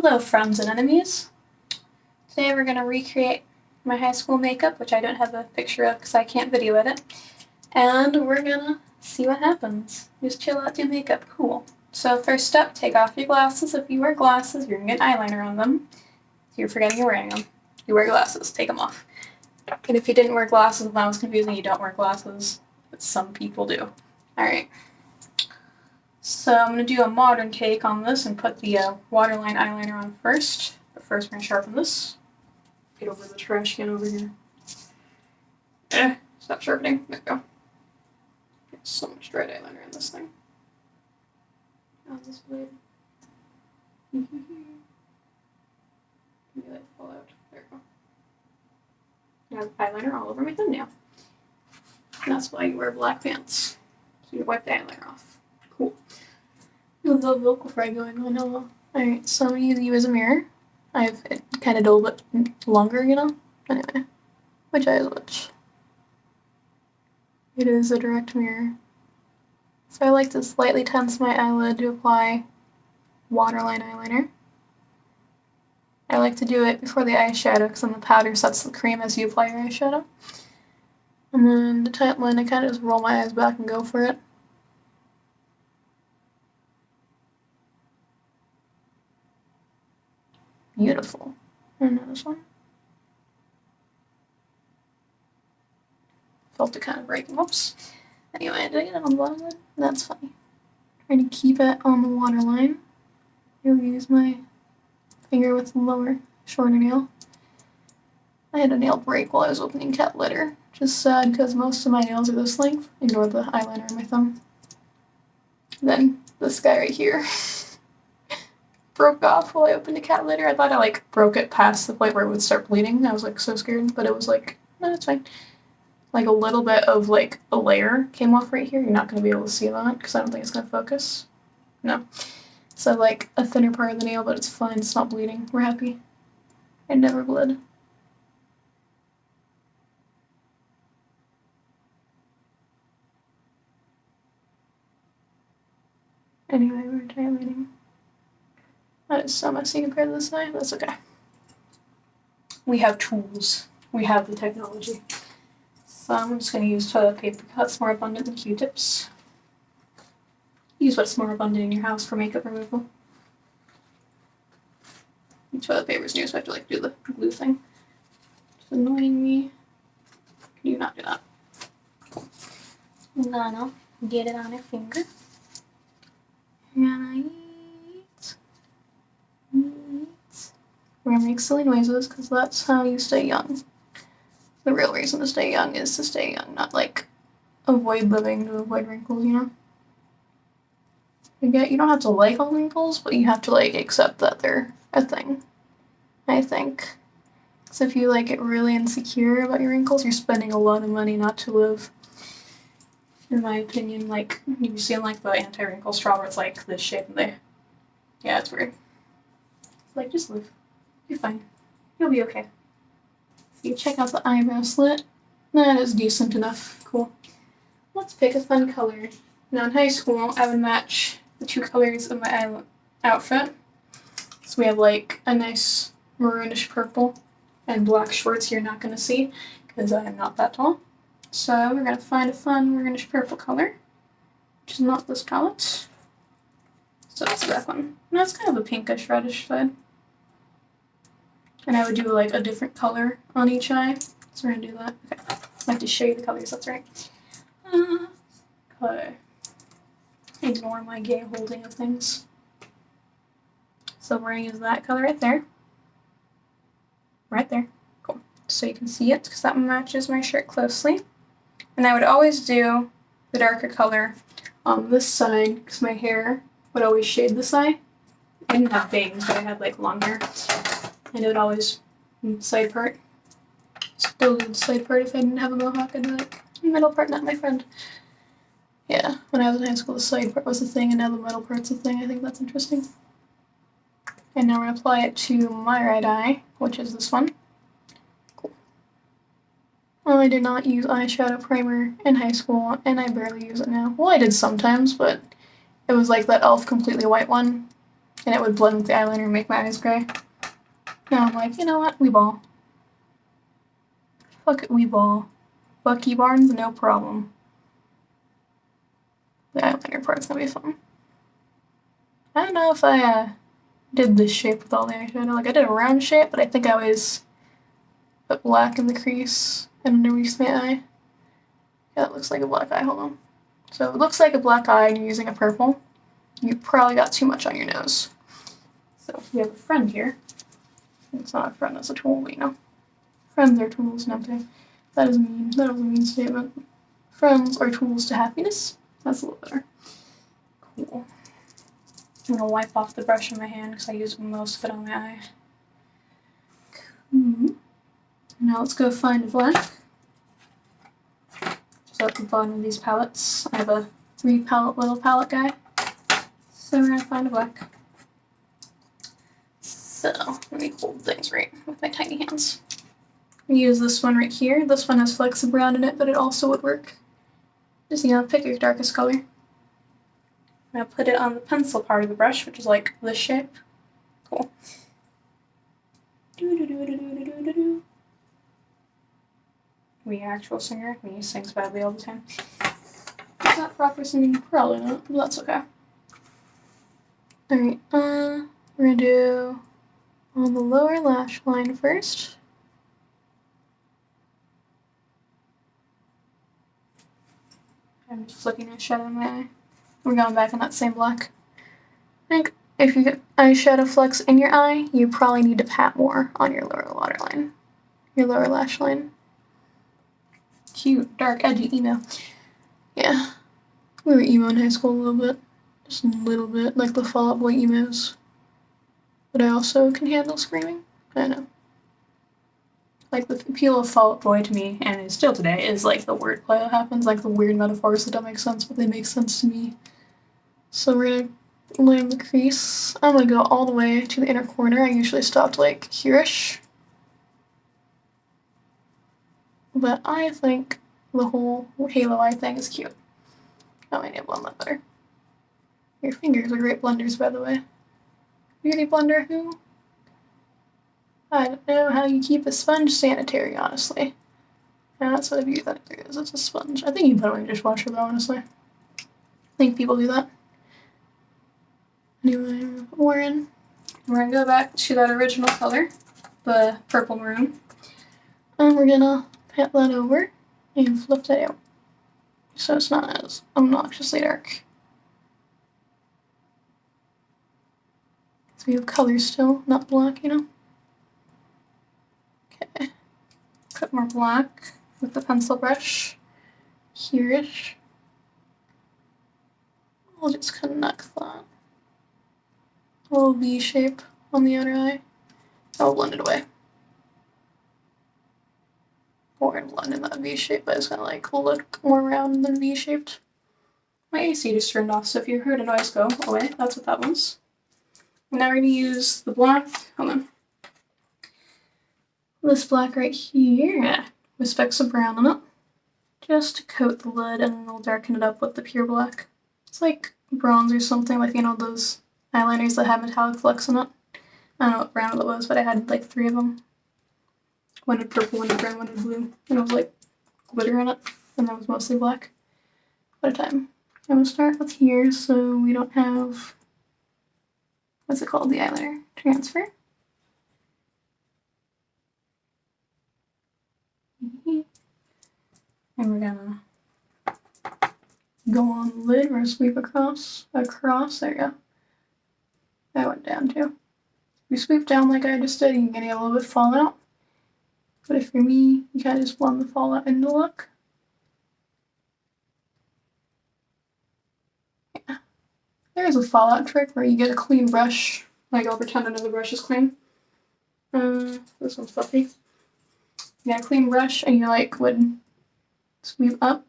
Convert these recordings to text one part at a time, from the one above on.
Hello friends and enemies. Today we're going to recreate my high school makeup, which I don't have a picture of because I can't video edit. And we're going to see what happens. Just chill out, do makeup, cool. So first step, take off your glasses. If you wear glasses, you're going to get eyeliner on them. You're forgetting you're wearing them. You wear glasses, take them off. And if you didn't wear glasses and that was confusing, you don't wear glasses, but some people do. Alright. So I'm going to do a modern take on this and put the waterline eyeliner on first. But first we're going to sharpen this. Get over the trash can over here. Stop sharpening. There we go. There's so much red eyeliner in this thing. On this blade. Maybe that fall out. There we go. I have eyeliner all over my thumbnail. And that's why you wear black pants. So you wipe the eyeliner off. Cool. I love vocal fry going on. Hello. Alright, so I'm going to use you as a mirror. I have it kind of a little bit longer, you know? Anyway. Which eye is which? It is a direct mirror. So I like to slightly tense my eyelid to apply waterline eyeliner. I like to do it before the eyeshadow because then the powder sets the cream as you apply your eyeshadow. And then the tight line, I kind of just roll my eyes back and go for it. Beautiful. And this one. Felt it kind of breaking. Whoops. Anyway, did I get it on the bottom of it? That's funny. Trying to keep it on the waterline. I'll use my finger with the lower, shorter nail. I had a nail break while I was opening cat litter. Which is sad because most of my nails are this length. Ignore the eyeliner on my thumb. Then this guy right here broke off while I opened a cat litter. I thought I broke it past the point where it would start bleeding. I was so scared, but it was no, it's fine. A little bit of a layer came off right here. You're not going to be able to see that because I don't think it's going to focus. No. So a thinner part of the nail, but it's fine. It's not bleeding. We're happy. It never bled. Anyway, we're dilating. That is so messy compared to this eye, but that's okay. We have tools. We have the technology. So I'm just going to use toilet paper because it's more abundant than Q-tips. Use what's more abundant in your house for makeup removal. Toilet paper is new, so I have to do the glue thing. It's annoying me. Can you not do that? Cool. I'm gonna get it on your finger. We're gonna make silly noises because that's how you stay young. The real reason to stay young is to stay young, not avoid living to avoid wrinkles, you know? You don't have to like all wrinkles, but you have to accept that they're a thing, I think. So if you get really insecure about your wrinkles, you're spending a lot of money not to live. In my opinion, you've seen the anti-wrinkle straw where it's this shape and yeah, it's weird. It's just live. You're fine. You'll be okay. So you check out the eyebrow slit. That is decent enough. Cool. Let's pick a fun color. Now in high school, I would match the two colors of my outfit. So we have a nice maroonish purple and black shorts you're not going to see because I am not that tall. So we're going to find a fun maroonish purple color, which is not this palette. So that's that one. No, it's kind of a pinkish reddish side. And I would do a different color on each eye. So we're going to do that. Okay. I have to show you the colors, that's right. Okay. Ignore my gay holding of things. So we're going to use that color right there. Right there. Cool. So you can see it because that matches my shirt closely. And I would always do the darker color on this side because my hair would always shade this eye. I didn't have bangs, but I had long hair. And it would always side part. Still do the side part if I didn't have a mohawk. I'd be middle part, not my friend. Yeah, when I was in high school, the side part was a thing, and now the middle part's a thing. I think that's interesting. And now we're going to apply it to my right eye, which is this one. Cool. Well, I did not use eyeshadow primer in high school, and I barely use it now. Well, I did sometimes, but it was that e.l.f. completely white one. and it would blend with the eyeliner and make my eyes gray. Now I'm like, you know what? We ball. Fuck it, we ball. Bucky Barnes, no problem. The eyeliner part's gonna be fun. I don't know if I did this shape with all the eyeshadow. Like, I did a round shape, but I think I always put black in the crease and underneath my eye. Yeah, it looks like a black eye. Hold on. So it looks like a black eye and you're using a purple. You probably got too much on your nose. So we have a friend here. It's not a friend, that's a tool, you know. Friends are tools, no, okay. That is mean. That was a mean statement. Friends are tools to happiness. That's a little better. Cool. I'm gonna wipe off the brush in my hand because I use most of it on my eye. Cool. Now let's go find black. Just at the bottom of these palettes. I have a 3-palette little palette guy. So we're gonna find a black. So let me hold things right with my tiny hands. I'm gonna use this one right here. This one has flecks of brown in it, but it also would work. Just, you know, pick your darkest color. I'm gonna put it on the pencil part of the brush, which is like this shape. Cool. Do-do-do-do-do-do-do-do. Are you an actual singer? I mean, he sings badly all the time. Is that proper singing? Probably not, but that's okay. Alright, we're gonna do on the lower lash line first. I'm just flicking eyeshadow in my eye. We're going back on that same black. I think if you get eyeshadow flecks in your eye, you probably need to pat more on your lower waterline. Your lower lash line. Cute, dark, edgy emo. Yeah. We were emo in high school a little bit. Just a little bit, like the Fall Out Boy emos. But I also can handle screaming. I know. Like, the appeal of Fall Out Boy to me, and is still today, is like the wordplay that happens, like the weird metaphors that don't make sense, but they make sense to me. So we're gonna line the crease. I'm gonna go all the way to the inner corner. I usually stopped like here-ish. But I think the whole halo eye thing is cute. Oh, I need to blend that better. Your fingers are great blenders, by the way. Beauty blender who? I don't know how you keep a sponge sanitary, honestly. Yeah, that's what a beauty blender is. It's a sponge. I think you can put it in your dishwasher, though, honestly. I think people do that. Anyway, we're gonna go back to that original color, the purple maroon. And we're gonna pat that over and flip that out. So it's not as obnoxiously dark. So we have color still, not black, you know? Okay. Put more black with the pencil brush. Here-ish. I'll just connect that. A little V shape on the outer eye. I'll blend it away. We're gonna blend in that V shape, but it's gonna like look more round than V shaped. My AC just turned off, so if you heard a noise go away, that's what that was. Now we're gonna use the black, hold on. This black right here, with specks of brown on it, just to coat the lid, and then we'll darken it up with the pure black. It's like bronze or something, like, you know, those eyeliners that have metallic flecks in it. I don't know what brand it was, but I had like 3 of them. One had purple, one had brown, one had blue, and it was like glitter in it, and that was mostly black at a time. I'm gonna start with here so we don't have, what's it called, the eyeliner transfer. And we're gonna go on the lid, we're gonna sweep across, there you go. That went down too. If you sweep down like I just did, you can get a little bit fallout. But if you're me, you kind of just blend the fallout into the look. Yeah. There's a fallout trick where you get a clean brush, like I'll pretend another brush is clean. This one's fluffy. You got a clean brush and you like would sweep up.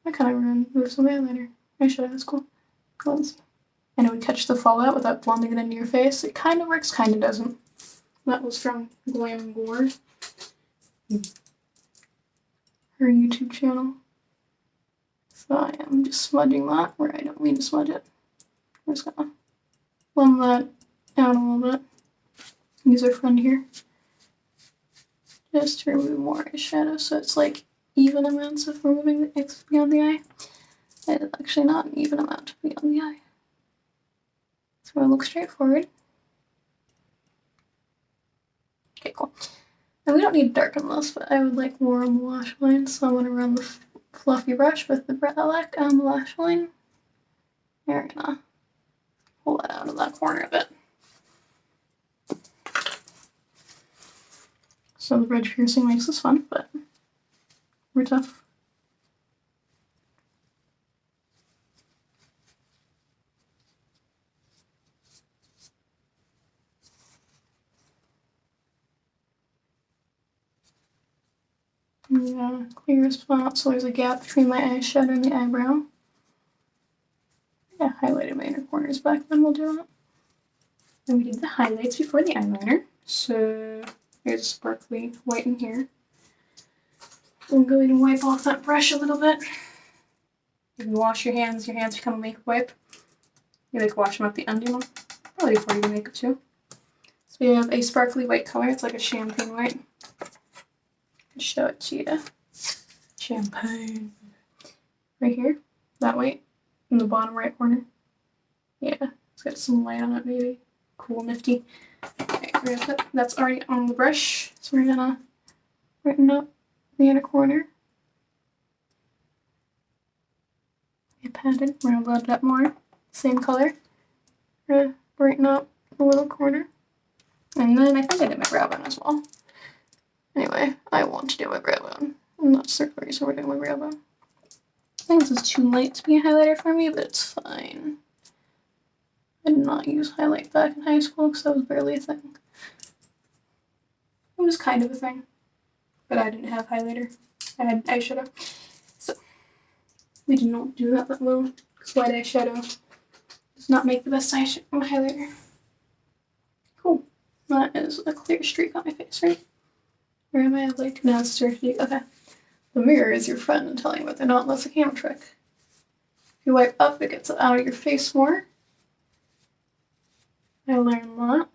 I kind of remove some eyeliner. I should have, that's cool. Let's see. And it would catch the fallout without blending it into your face. It kind of works, kind of doesn't. That was from Glam Gore, her YouTube channel. So I am just smudging that where I don't mean to smudge it. I'm just gonna blend that out a little bit. Use our friend here. Just to remove more eyeshadow, so it's like even amounts of removing X beyond the eye. It's actually not an even amount beyond the eye. So it'll look straightforward. Okay, cool. And we don't need to darken this, but I would like more on the lash line, so I'm going to run the fluffy brush with the black on the lash line. We're gonna pull that out of that corner a bit. So the bridge piercing makes this fun, but we're tough. Yeah, clear a spot so there's a gap between my eyeshadow and the eyebrow. Yeah, highlighted my inner corners back then, we'll do that. And we did the highlights before the eyeliner. So there's a sparkly white in here. I'm going to wipe off that brush a little bit. If you wash your hands become a makeup wipe. You like wash them at the end, you know? Probably before you do makeup too. So we have a sparkly white color, it's like a champagne white. I'll show it to you. Champagne. Right here, that white, in the bottom right corner. Yeah, it's got some light on it maybe. Cool, nifty. Okay, we're gonna put, that's already on the brush, so we're gonna brighten up the inner corner. I patted, we're gonna blend it up more. Same color. We're gonna brighten up the little corner. And then I think I did my brow bone as well. Anyway, I want to do my brow bone. I'm not certain, so we're doing my brow bone. I think this is too light to be a highlighter for me, but it's fine. I did not use highlight back in high school because that was barely a thing. It was kind of a thing, but I didn't have highlighter. I had eyeshadow. So we did not do that well because white eyeshadow does not make the best highlighter. Cool. That is a clear streak on my face, right? Where am I? Like, now it's a streak. Okay. The mirror is your friend and telling you what they're not. That's a camera trick. If you wipe up, it gets out of your face more. I learned that.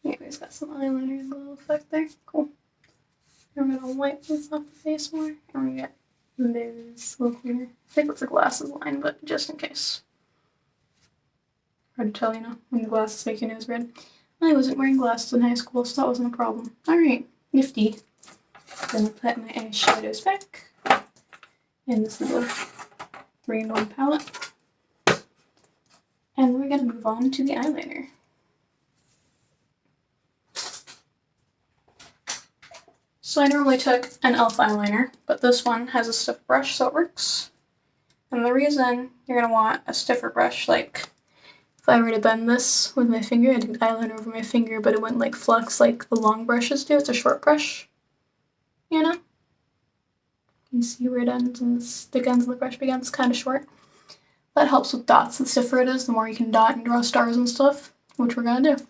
Anyways, got some eyeliner and a little effect there. Cool. I'm gonna wipe this off the face more. And we get this little cleaner. I think it's a glasses line, but just in case. Hard to tell, you know, when the glasses make your nose red. I wasn't wearing glasses in high school, so that wasn't a problem. Alright, nifty. Gonna put my eyeshadows back in this little 3-in-1 palette. And we're gonna move on to the eyeliner. So I normally took an e.l.f. eyeliner, but this one has a stiff brush, so it works. And the reason you're gonna want a stiffer brush, like if I were to bend this with my finger, I'd get eyeliner over my finger, but it wouldn't like flex like the long brushes do. It's a short brush, you know? You see where it ends and the stick ends and the brush begins, kind of short. That helps with dots. The stiffer it is, the more you can dot and draw stars and stuff, which we're gonna do.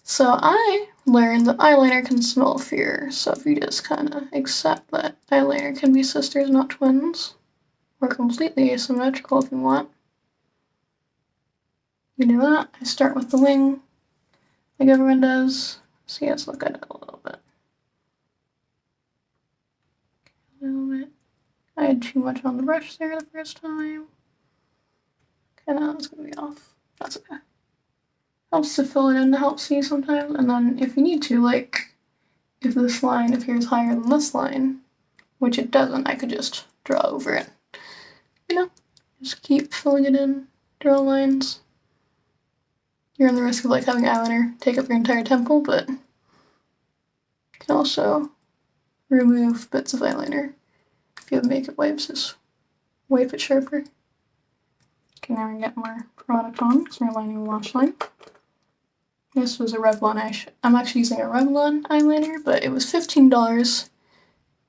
So I learned that eyeliner can smell fear, so if you just kind of accept that eyeliner can be sisters, not twins, or completely asymmetrical if you want. You do that. I start with the wing, like everyone does. So let's look at it a little bit. A little bit. I had too much on the brush there the first time. Okay, now it's gonna be off. That's okay. Helps to fill it in to help see sometimes, and then if you need to, like, if this line appears higher than this line, which it doesn't, I could just draw over it. You know? Just keep filling it in, draw lines. You're on the risk of like having eyeliner take up your entire temple, but you can also remove bits of eyeliner. If you have makeup wipes, just wipe it sharper. Okay, now we're gonna get more product on because we're lining the lash line. This was a Revlon I'm actually using a Revlon eyeliner, but it was $15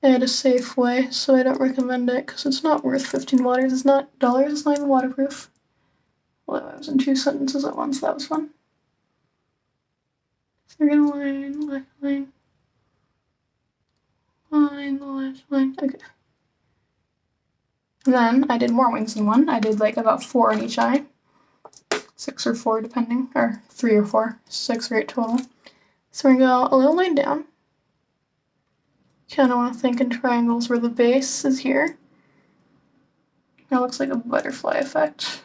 at a Safeway, so I don't recommend it because it's not worth $15. It's not even waterproof. Well, I was in 2 sentences at once, that was fun. So we're gonna line the lash line. Line the lash line. Okay. And then I did more wings than one. I did like about 4 on each eye. 6 or 4 depending, or 3 or 4, 6 or 8 total. So we're gonna go a little line down. Kind of want to think in triangles where the base is here. That looks like a butterfly effect.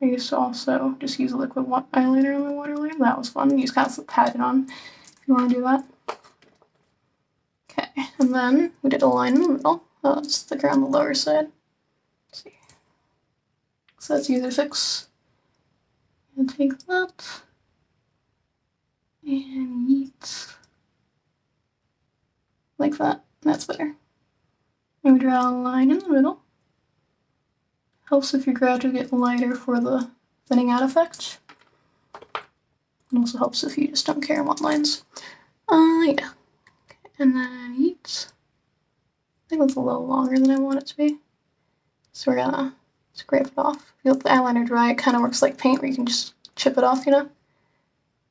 I used to also just use a liquid eyeliner on my waterline. That was fun. You just kind of pat it on if you want to do that. Okay, and then we did a line in the middle. Oh, it's thicker on the lower side. Let's see. So that's easy to fix. And take that and yeet. Like that. That's better. And we draw a line in the middle. Helps if your gradually get lighter for the thinning out effect. And also helps if you just don't care what lines. Yeah. Okay. And then yeet. I think that's a little longer than I want it to be. So we're gonna scrape it off. If you let the eyeliner dry, it kind of works like paint where you can just chip it off, you know?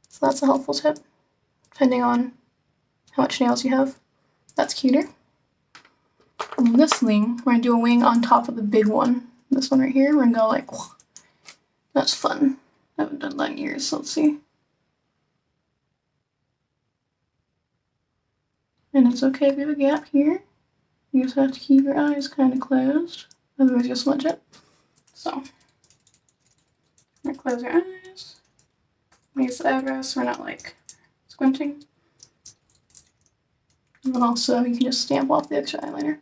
So that's a helpful tip, depending on how much nails you have. That's cuter. And this thing, we're gonna do a wing on top of the big one. This one right here, we're gonna go like, whoa. That's fun. I haven't done that in years, so let's see. And it's okay if you have a gap here. You just have to keep your eyes kind of closed, otherwise you'll smudge it. So, I'm gonna close your eyes. Use the eyebrows so we're not like squinting. And then also you can just stamp off the extra eyeliner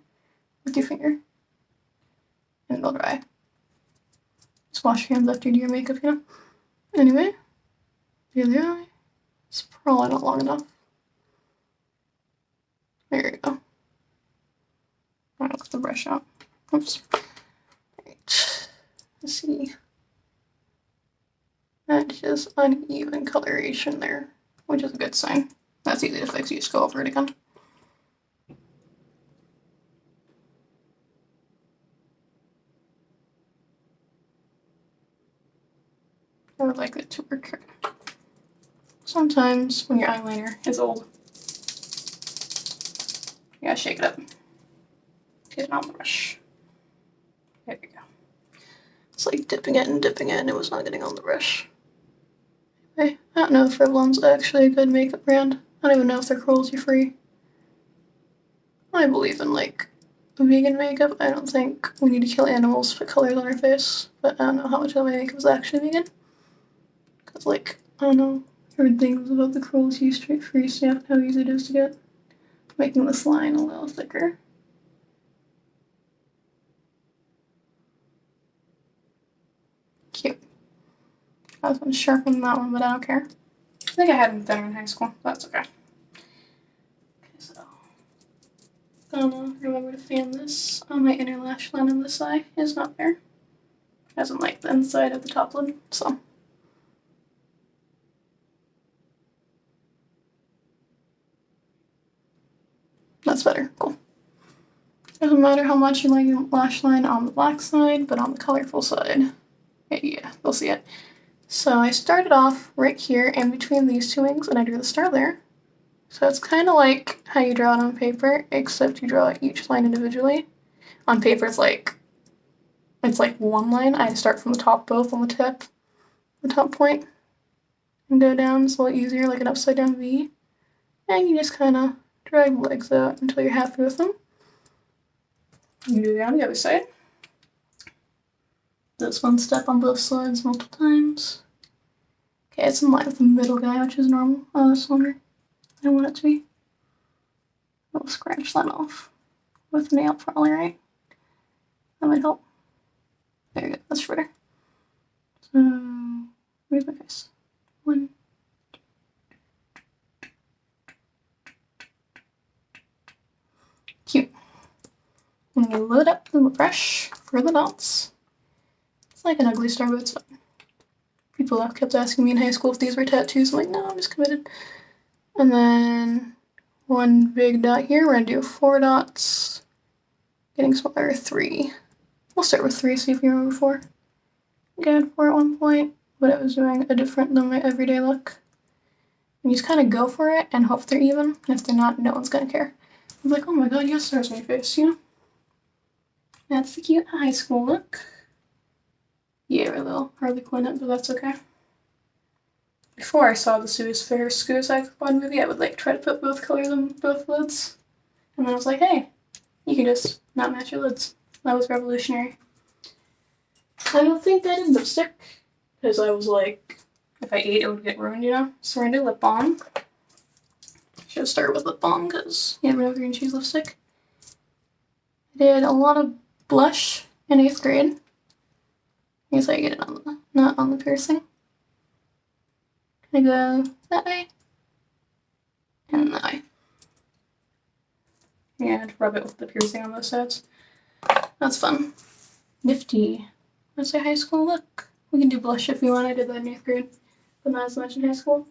with your finger. And it'll dry. Just wash your hands after you do your makeup, you know? Anyway, the other eye. It's probably not long enough. There you go. I'll get the brush out. Oops. Right. Let's see. That's just uneven coloration there, which is a good sign. That's easy to fix. You just go over it again. I would like it to work. Sometimes when your eyeliner is old, you gotta shake it up. Get it on the brush. There you go. It's like dipping it and it was not getting on the brush. Anyway, I don't know if Revlon's actually a good makeup brand. I don't even know if they're cruelty free. I believe in like vegan makeup. I don't think we need to kill animals to put colors on our face, but I don't know how much of my makeup is actually vegan. Cause like, I don't know, I heard things about the cruelty free stuff, how easy it is to get. Making this line a little thicker. Cute. I was going to sharpen that one, but I don't care. I think I had them thinner in high school. That's okay. Okay, so gonna remember to fan this on my inner lash line on this eye. Is not there. As in like the inside of the top lid. So. That's better. Cool. Doesn't matter how much you like your lash line on the black side, but on the colorful side, yeah, they'll see it. So I started off right here in between these two wings, and I drew the star there. So it's kind of like how you draw it on paper, except you draw each line individually. On paper, it's like one line. I start from the top, both on the tip, the top point, and go down. It's a little easier, like an upside down V. And you just kind of drag the legs out until you're happy with them. You can do it on the other side. This one step on both sides multiple times. Okay, it's in line with the middle guy, which is normal. Oh, that's longer. I want it to be. I'll scratch that off with a nail, probably, right? That might help. There you go, that's shorter. So, where's my face? One. Cute. I'm gonna load up the brush for the dots. It's like an ugly star, but it's fine. People have kept asking me in high school if these were tattoos. I'm like, no, I'm just committed. And then one big dot here. We're gonna do 4 dots. Getting smaller, 3. We'll start with 3, see if you remember 4. I had 4 at one point, but I was doing a different than my everyday look. And you just kind of go for it and hope they're even. And if they're not, no one's gonna care. I'm like, oh my god, yes, there's my face, you know? That's the cute high school look. Yeah, a little Harley Quinn it, but that's okay. Before I saw the Suicide Squad movie, I would like try to put both colors on both lids. And then I was like, hey, you can just not match your lids. That was revolutionary. I don't think they did lipstick, because I was like, if I ate, it would get ruined, you know? So we're gonna do lip balm. Should start with lip balm, because you never know if you're gonna choose lipstick. I did a lot of blush in 8th grade. I guess I get it on the, not on the piercing. Gonna go that way, and that way. And rub it with the piercing on both sides. That's fun. Nifty. That's a high school look. We can do blush if you want. I did that in 8th grade, but not as much in high school.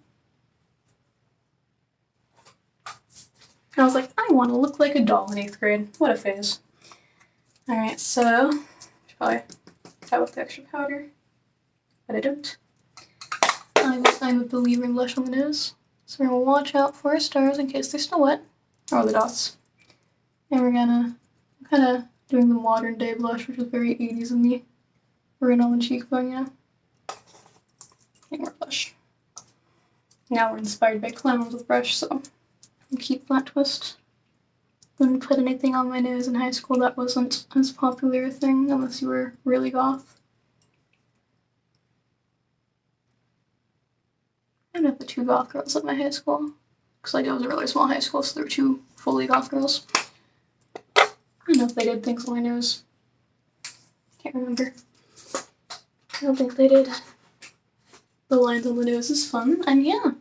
I was like, I want to look like a doll in 8th grade. What a phase. Alright, so should probably cut with the extra powder, but I don't. I'm a believer in blush on the nose, so we're gonna watch out for our stars in case they're still wet, or the dots. And we're gonna kind of doing the modern day blush, which is very 80s of me. Right on the cheekbone, you know? And more blush. Now we're inspired by clowns with brush, so I'll keep flat twist. Didn't put anything on my nose in high school that wasn't as popular a thing, unless you were really goth. I don't know the 2 goth girls at my high school, because like it was a really small high school, so there were 2 fully goth girls. I don't know if they did things on my nose. Can't remember. I don't think they did. The lines on the nose is fun, and yeah,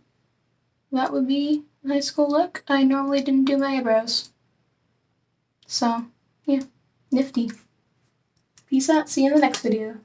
that would be a high school look. I normally didn't do my eyebrows. So, yeah, nifty. Peace out, see you in the next video.